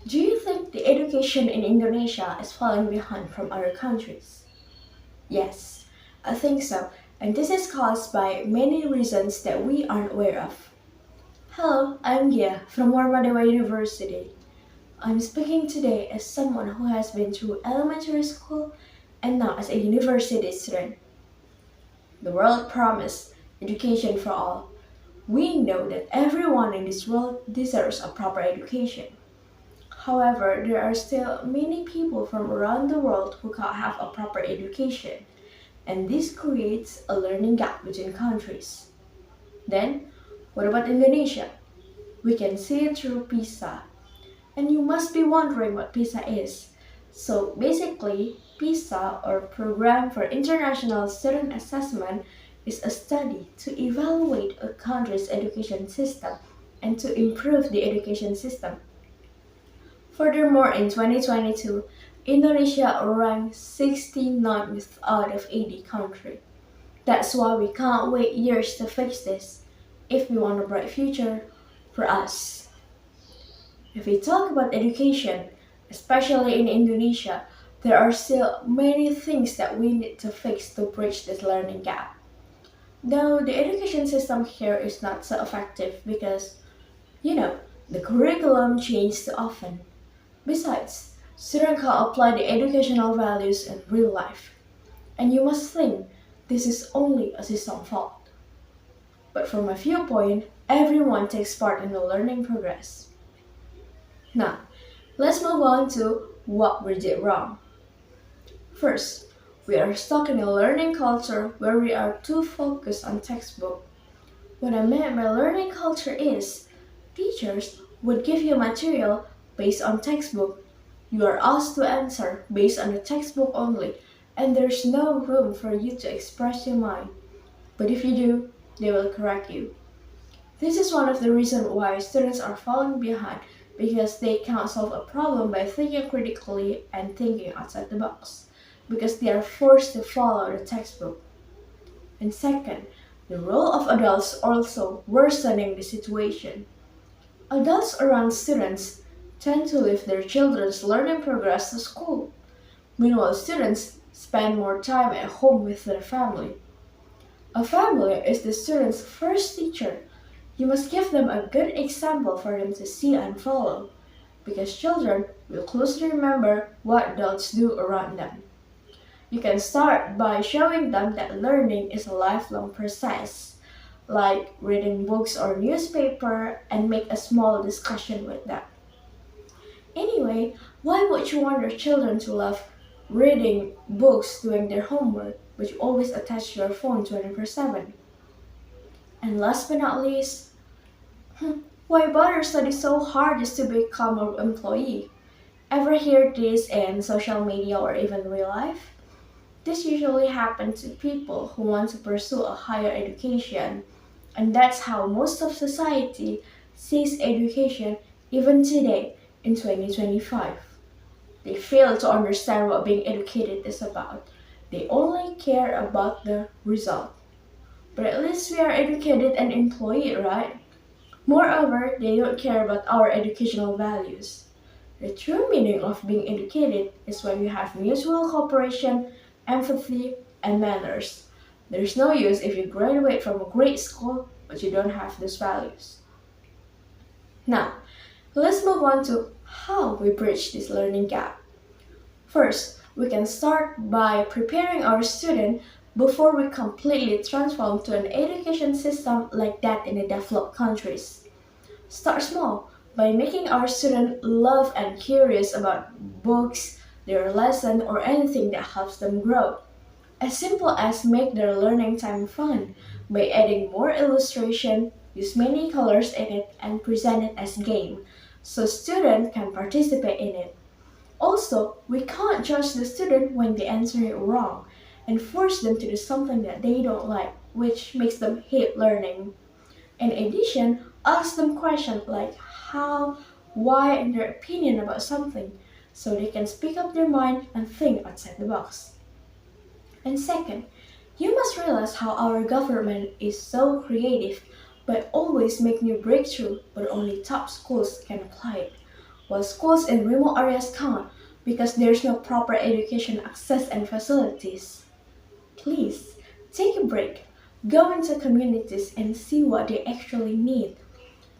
Do you think the education in Indonesia is falling behind from other countries? Yes, I think so, and this is caused by many reasons that we aren't aware of. Hello, I'm Ghea from Warmadewa University. I'm speaking today as someone who has been through elementary school and now as a university student. The world promised education for all. We know that everyone in this world deserves a proper education. However, there are still many people from around the world who can't have a proper education, and this creates a learning gap between countries. Then, what about Indonesia? We can see it through PISA. And you must be wondering what PISA is. So basically, PISA, or Program for International Student Assessment, is a study to evaluate a country's education system and to improve the education system. Furthermore, in 2022, Indonesia ranked 69th out of 80 countries. That's why we can't wait years to fix this if we want a bright future for us. If we talk about education, especially in Indonesia, there are still many things that we need to fix to bridge this learning gap. Though the education system here is not so effective because, the curriculum changes too often. Besides, students can't apply the educational values in real life. And you must think this is only a system fault. But from my viewpoint, everyone takes part in the learning progress. Now, let's move on to what we did wrong. First, we are stuck in a learning culture where we are too focused on textbook. What I meant by learning culture is, teachers would give you material based on textbook. You are asked to answer based on the textbook only, and there's no room for you to express your mind. But if you do, they will correct you. This is one of the reasons why students are falling behind, because they cannot solve a problem by thinking critically and thinking outside the box, because they are forced to follow the textbook. And second, the role of adults also worsening the situation. Adults around students tend to leave their children's learning progress to school. Meanwhile, students spend more time at home with their family. A family is the student's first teacher. You must give them a good example for them to see and follow, because children will closely remember what adults do around them. You can start by showing them that learning is a lifelong process, like reading books or newspaper, and make a small discussion with them. Anyway, why would you want your children to love reading books doing their homework, but you always attach your phone 24/7? And last but not least, why bother study so hard just to become an employee? Ever hear this in social media or even real life? This usually happens to people who want to pursue a higher education, and that's how most of society sees education even today in 2025. They fail to understand what being educated is about. They only care about the result. But at least we are educated and employed, right? Moreover, they don't care about our educational values. The true meaning of being educated is when you have mutual cooperation, empathy, and manners. There's no use if you graduate from a great school but you don't have those values. Now, let's move on to how we bridge this learning gap. First, we can start by preparing our student before we completely transform to an education system like that in the developed countries. Start small by making our student love and curious about books, their lesson, or anything that helps them grow. As simple as make their learning time fun by adding more illustration, use many colors in it, and present it as game, so students can participate in it. Also, we can't judge the student when they answer it wrong and force them to do something that they don't like, which makes them hate learning. In addition, ask them questions like how, why, and their opinion about something, so they can speak up their mind and think outside the box. And second, you must realize how our government is so creative but always make new breakthrough, but only top schools can apply it. while schools in remote areas can't because there's no proper education access and facilities. Please, take a break, go into communities and see what they actually need.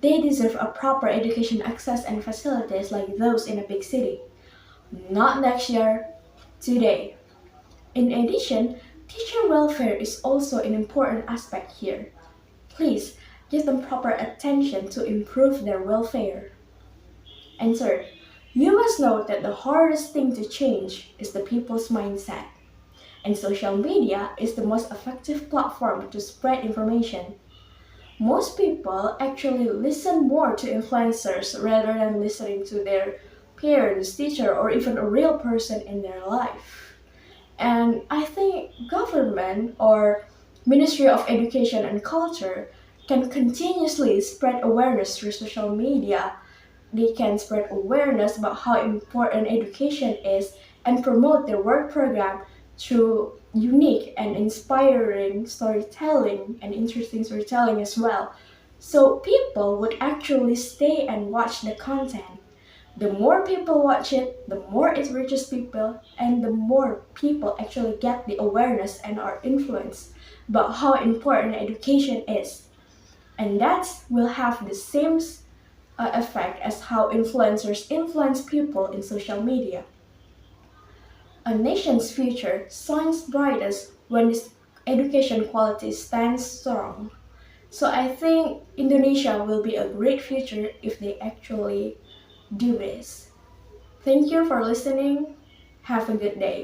They deserve a proper education access and facilities like those in a big city. Not next year, today. In addition, teacher welfare is also an important aspect here. Please, give them proper attention to improve their welfare. And third, you must know that the hardest thing to change is the people's mindset. And social media is the most effective platform to spread information. Most people actually listen more to influencers rather than listening to their parents, teacher, or even a real person in their life. And I think government or Ministry of Education and Culture can continuously spread awareness through social media. They can spread awareness about how important education is and promote their work program through unique and inspiring storytelling and interesting storytelling as well. So people would actually stay and watch the content. The more people watch it, the more it reaches people, and the more people actually get the awareness and are influenced about how important education is. And that will have the same effect as how influencers influence people in social media. A nation's future shines brightest when its education quality stands strong. So I think Indonesia will be a great future if they actually do this. Thank you for listening. Have a good day.